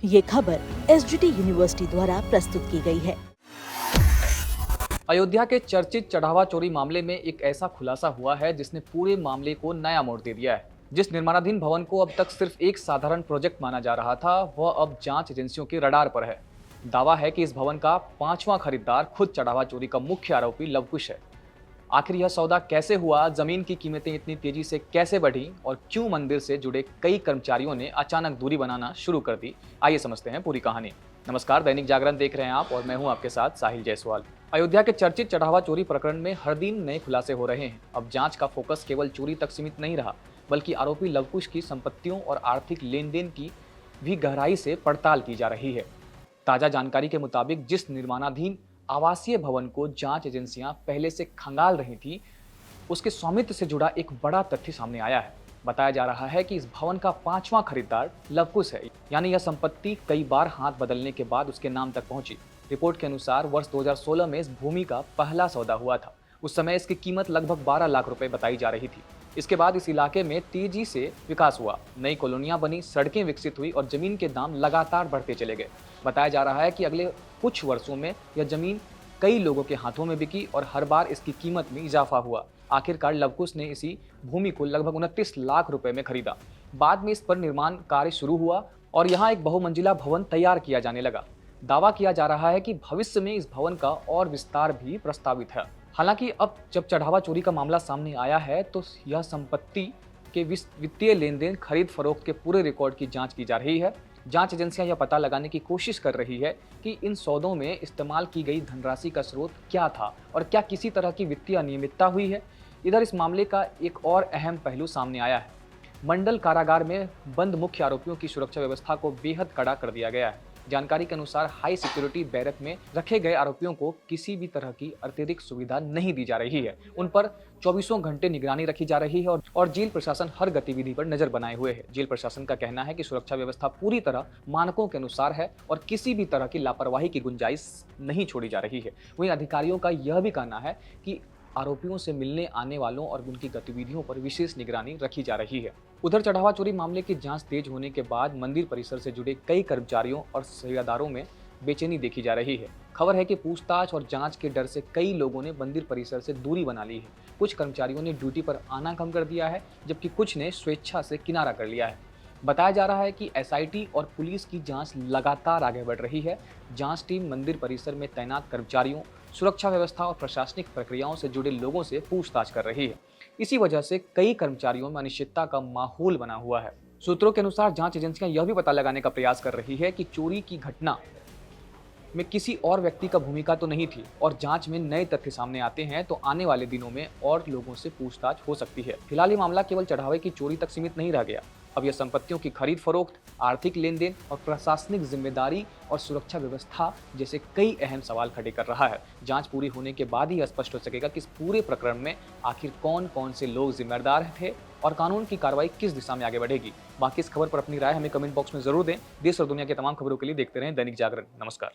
ये खबर SGT university द्वारा प्रस्तुत की गई है। अयोध्या के चर्चित चढ़ावा चोरी मामले में एक ऐसा खुलासा हुआ है जिसने पूरे मामले को नया मोड़ दे दिया है। जिस निर्माणाधीन भवन को अब तक सिर्फ एक साधारण प्रोजेक्ट माना जा रहा था, वह अब जांच एजेंसियों के रडार पर है। दावा है कि इस भवन का 5वां खरीदार खुद चढ़ावा चोरी का मुख्य आरोपी लवकुश है। आखिर यह सौदा कैसे हुआ, जमीन की कीमतें इतनी तेजी से कैसे बढ़ी और क्यों मंदिर से जुड़े कई कर्मचारियों ने अचानक दूरी बनाना शुरू कर दी, आइए समझते हैं पूरी कहानी। नमस्कार, दैनिक जागरण देख रहे हैं आप और मैं हूं आपके साथ साहिल जायसवाल। अयोध्या के चर्चित चढ़ावा चोरी प्रकरण में हर दिन नए खुलासे हो रहे हैं। अब जांच का फोकस केवल चोरी तक सीमित नहीं रहा, बल्कि आरोपी लवकुश की संपत्तियों और आर्थिक लेन देन की भी गहराई से पड़ताल की जा रही है। ताजा जानकारी के मुताबिक जिस निर्माणाधीन आवासीय भवन को जांच एजेंसियां पहले से खंगाल रही थी, उसके स्वामित्व से जुड़ा एक बड़ा तथ्य सामने आया है। बताया जा रहा है कि इस भवन का 5वां खरीदार लवकुश है, यानी यह संपत्ति कई बार हाथ बदलने के बाद उसके नाम तक पहुंची। रिपोर्ट के अनुसार वर्ष 2016 में इस भूमि का पहला सौदा हुआ था। उस समय इसकी कीमत लगभग 12 लाख रुपए बताई जा रही थी। इसके बाद इस इलाके में तेजी से विकास हुआ, नई कॉलोनियां बनी, सड़कें विकसित हुई और जमीन के दाम लगातार बढ़ते चले गए। बताया जा रहा है कि अगले कुछ वर्षों में यह जमीन कई लोगों के हाथों में बिकी और हर बार इसकी कीमत में इजाफा हुआ। आखिरकार लवकुश ने इसी भूमि को लगभग 29 लाख रुपए में खरीदा। बाद में इस पर निर्माण कार्य शुरू हुआ और यहाँ एक बहुमंजिला भवन तैयार किया जाने लगा। दावा किया जा रहा है कि भविष्य में इस भवन का और विस्तार भी प्रस्तावित है। हालांकि अब जब चढ़ावा चोरी का मामला सामने आया है, तो यह संपत्ति के वित्तीय लेन देन, खरीद फरोख्त के पूरे रिकॉर्ड की जांच की जा रही है। जांच एजेंसियां यह पता लगाने की कोशिश कर रही है कि इन सौदों में इस्तेमाल की गई धनराशि का स्रोत क्या था और क्या किसी तरह की वित्तीय अनियमितता हुई है। इधर इस मामले का एक और अहम पहलू सामने आया है। मंडल कारागार में बंद मुख्य आरोपियों की सुरक्षा व्यवस्था को बेहद कड़ा कर दिया गया है। जानकारी के अनुसार हाई सिक्योरिटी बैरक में रखे गए आरोपियों को किसी भी तरह की अतिरिक्त सुविधा नहीं दी जा रही है। उन पर 24 घंटे निगरानी रखी जा रही है और जेल प्रशासन हर गतिविधि पर नजर बनाए हुए है। जेल प्रशासन का कहना है कि सुरक्षा व्यवस्था पूरी तरह मानकों के अनुसार है और किसी भी तरह की लापरवाही की गुंजाइश नहीं छोड़ी जा रही है। वहीं अधिकारियों का यह भी कहना है कि आरोपियों से मिलने आने वालों और उनकी गतिविधियों पर विशेष निगरानी रखी जा रही है। उधर चढ़ावा चोरी मामले की जांच तेज होने के बाद मंदिर परिसर से जुड़े कई कर्मचारियों और सेवादारों में बेचैनी देखी जा रही है। खबर है कि पूछताछ और जांच के डर से कई लोगों ने मंदिर परिसर से दूरी बना ली है। कुछ कर्मचारियों ने ड्यूटी पर आना कम कर दिया है, जबकि कुछ ने स्वेच्छा से किनारा कर लिया है। बताया जा रहा है कि एसआईटी और पुलिस की जांच लगातार आगे बढ़ रही है। जांच टीम मंदिर परिसर में तैनात कर्मचारियों, सुरक्षा व्यवस्था और प्रशासनिक प्रक्रियाओं से जुड़े लोगों से पूछताछ कर रही है। इसी वजह से कई कर्मचारियों में अनिश्चितता का माहौल बना हुआ है। सूत्रों के अनुसार जांच एजेंसियां यह भी पता लगाने का प्रयास कर रही है कि चोरी की घटना में किसी और व्यक्ति का भूमिका तो नहीं थी और जांच में नए तथ्य सामने आते हैं तो आने वाले दिनों में और लोगों से पूछताछ हो सकती है। फिलहाल ये मामला केवल चढ़ावे की चोरी तक सीमित नहीं रह गया। अब यह संपत्तियों की खरीद फरोख्त, आर्थिक लेन देन और प्रशासनिक जिम्मेदारी और सुरक्षा व्यवस्था जैसे कई अहम सवाल खड़े कर रहा है। जांच पूरी होने के बाद ही स्पष्ट हो सकेगा कि इस पूरे प्रकरण में आखिर कौन कौन से लोग जिम्मेदार थे और कानून की कार्रवाई किस दिशा में आगे बढ़ेगी। बाकी इस खबर पर अपनी राय हमें कमेंट बॉक्स में जरूर दें। देश और दुनिया की तमाम खबरों के लिए देखते रहें दैनिक जागरण। नमस्कार।